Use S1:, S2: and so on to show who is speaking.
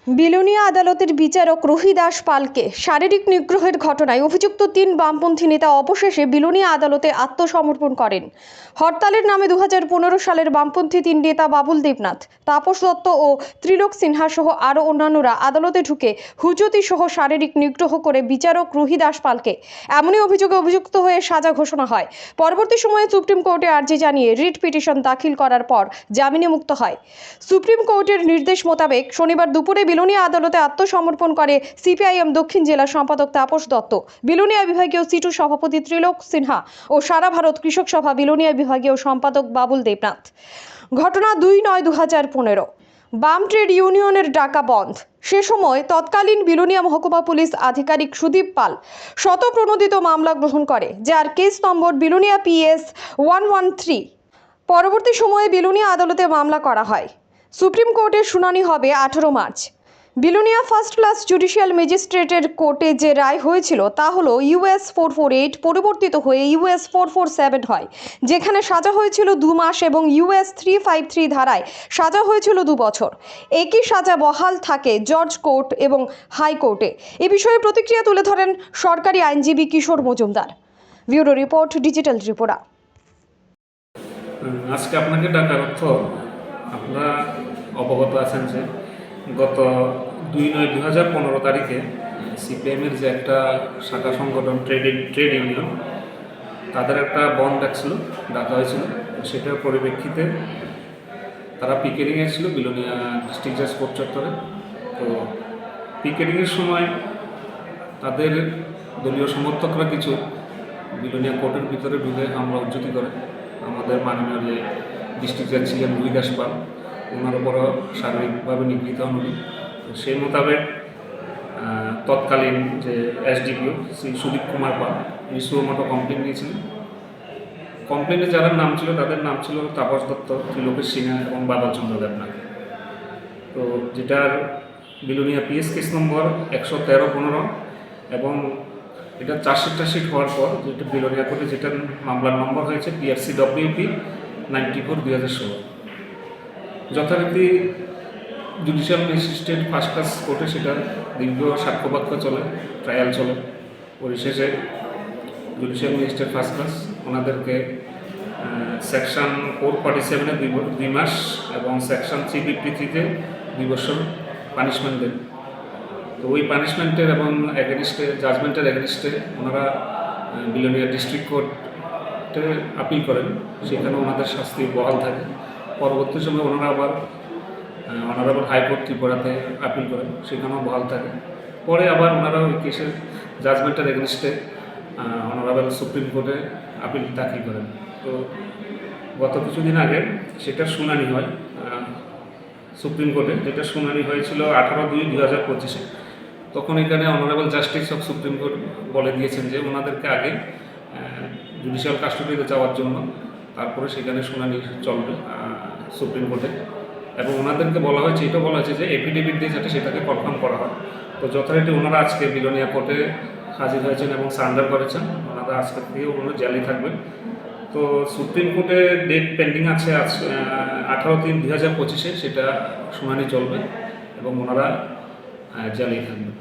S1: বিলোনিয়া আদালতের বিচারক রুহি দাস পালকে শারীরিক নিগ্রহের ঘটনায় অভিযুক্ত 3 বামপন্থী নেতা অবশেষে বিলোনিয়া আদালতে আত্মসমর্পণ করেন। হরতালের নামে 2015 সালের বামপন্থী 3 নেতা বাবুল দেবনাথ, তাপস দত্ত ও ত্রিলোক সিনহা সহ আরও অন্যান্যরা আদালতে ঢুকে হুজুতি সহ শারীরিক নিগ্রহ করে বিচারক রুহি দাস পালকে এমনই অভিযোগে অভিযুক্ত হয়ে সাজা ঘোষণা হয়। পরবর্তী সময়ে সুপ্রিম কোর্টে আর্জি জানিয়ে রিট পিটিশন দাখিল করার পর জামিনে মুক্ত হয়। সুপ্রিম কোর্টের নির্দেশ মোতাবেক শনিবার দুপুরে বিলোনিয়া আদালতে আত্মসমর্পণ করে সিপিআইএম দক্ষিণ জেলা সম্পাদক তাপস দত্ত, বিলোনিয়া বিভাগীয় সিটু সভাপতি ত্রিলোক সিনহা ও সারা ভারত কৃষক সভা বিলোনিয়া বিভাগীয় সম্পাদক বাবুল দেবনাথ। ঘটনা 2/9/2015। বাম ট্রেড ইউনিয়নের ডাকা বন্ধ। সে সময় তৎকালীন বিলোনিয়া মহকুমা পুলিশ আধিকারিক সুদীপ পাল শতপ্রণোদিত মামলা গ্রহণ করে, যার কেস নম্বর বিলোনিয়া PS 113। পরবর্তী সময়ে বিলোনিয়া আদালতে মামলা করা হয়। সুপ্রিম কোর্টের শুনানি হবে 18 March. Belonia first class judicial ম্যাজিস্ট্রেটের কোর্টে যে রায় হয়েছিল তা হলো US 448 পরিবর্তিত হয়ে US 447 হয়, যেখানে সাজা হয়েছিল 2 মাস এবং US 353 ধারায় সাজা হয়েছিল 2 বছর। একই সাজা বহাল থাকে জর্জ কোর্ট এবং হাইকোর্টে। এ বিষয়ে প্রতিক্রিয়া তুলে ধরেন সরকারি আইনজীবী Kishore Majumdar. Bureau report, digital Tripura.
S2: আজকে আপনাকে ডাকার অর্থ আপনারা অবগত আছেন যে গত 2/9/2015 তারিখে সিপিএমের যে একটা শাখা সংগঠন ট্রেড ইউনিয়ন, তাদের একটা বন্ধ ডাকা হয়েছিল। সেটার পরিপ্রেক্ষিতে তারা পিকেটিংয়ে ছিল বিলোনিয়া ডিস্ট্রিক্ট জাজ কোর্ট চত্বরে। তো পিকেটিংয়ের সময় তাদের দলীয় সমর্থকরা কিছু বিলোনিয়া কোর্টের ভিতরে ঢুকে হামলা উজ্জতি করে। আমাদের মাননীয় যে ডিস্ট্রিক্ট জাজ ছিলেন রুহি দাস পাল, ওনার উপরও শারীরিকভাবে নিগৃহীত হন উনি। সেই মোতাবেক তৎকালীন যে SDPO শ্রী সুদীপ কুমার পাল উনি সুমোটো কমপ্লেন নিয়েছিলেন। কমপ্লেনে যারা নাম ছিল তাদের নাম ছিল তাপস দত্ত, ত্রিলোক সিনহা এবং বাদল চন্দ্র দেবনাথ। তো যেটার বিলোনিয়া PS কেস নম্বর 113/15 এবং এটা চার্জশিট হওয়ার পর যেটা বিলোনিয়া কোর্টে যেটা মামলার নম্বর হয়েছে PRC-WP 94/2016। যথারীতি জুডিশিয়াল ম্যাজিস্ট্রেট ফার্স্ট ক্লাস কোর্টে সেটা দীর্ঘ সাক্ষ্যবাক্য চলে, ট্রায়াল চলে। পরিশেষে জুডিশিয়াল ম্যাজিস্ট্রেট ফার্স্ট ক্লাস ওনাদেরকে সেকশন 447-এ 2 মাস এবং সেকশন 353-তে 2 বছর পানিশমেন্ট দেন। তো ওই পানিশমেন্টের এবং জাজমেন্টের এগেনিস্টে ওনারা বিলোনিয়া ডিস্ট্রিক্ট কোর্টে আপিল করেন। সেখানে ওনাদের শাস্তি বহাল থাকে। পরবর্তী সময় ওনারা আবার অনারেবল হাইকোর্ট ত্রিপুরাতে আপিল করেন, সেখানেও বহাল থাকে। পরে আবার ওনারা ওই কেসের জাজমেন্টের এগেনিস্টে অনারেবল সুপ্রিম কোর্টে আপিল দাখিল করেন। তো গত কিছুদিন আগে সেটার শুনানি হয় সুপ্রিম কোর্টে, যেটা শুনানি হয়েছিল 18/2/2025-এ। তখন এখানে honourable justice of supreme court বলে দিয়েছেন যে ওনাদেরকে আগে জুডিশিয়াল কাস্টডিতে যাওয়ার জন্য, তারপরে সেখানে শুনানি চলবে সুপ্রিম কোর্টে। এবং ওনাদেরকে বলা হয়েছে, এটা বলা হয়েছে যে এফিডেভিট দিয়ে যাতে সেটাকে কনফার্ম করা হয়। তো যথারীতি ওনারা আজকে বিলোনিয়া কোর্টে হাজির হয়েছেন এবং সারেন্ডার করেছেন। ওনারা আজকে থেকে ওনারা জেলেই থাকবেন। তো সুপ্রিম কোর্টে ডেট পেন্ডিং আছে 18/3/2025-এ, সেটা শুনানি চলবে এবং ওনারা জেলেই থাকবেন।